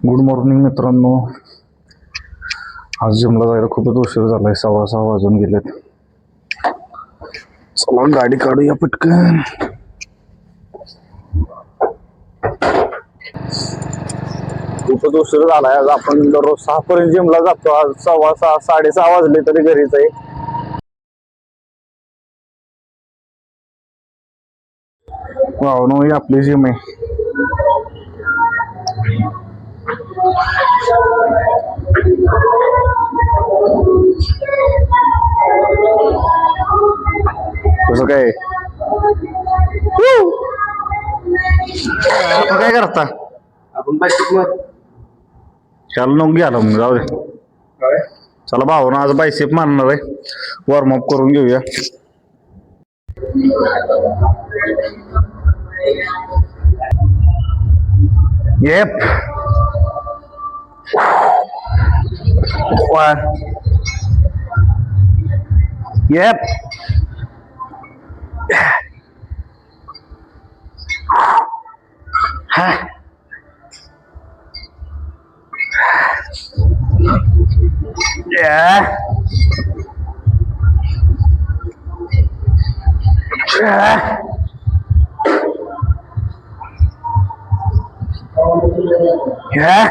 Good morning मित्रांनो. आज जिमला जायला खूपच उशीर झालाय, 6:15 वाजून गेलेत. चला गाडी काढूया पटकन. खूपच उशीर झालाय. आज आपण दररोज 6 पर्यंत जिमला जातो. आज 6:15 6:30 वाजले तरी घरीच आहे. वावनो ही आपली जिम आहे. कसं काय आता काय करता आपण त्याला नको घ्यायला मग जाऊ दे. चला भावना आज बायसेप मारणार आहे. वॉर्मअप करून घेऊया. येप येप हा Yeah. Yeah. Yeah.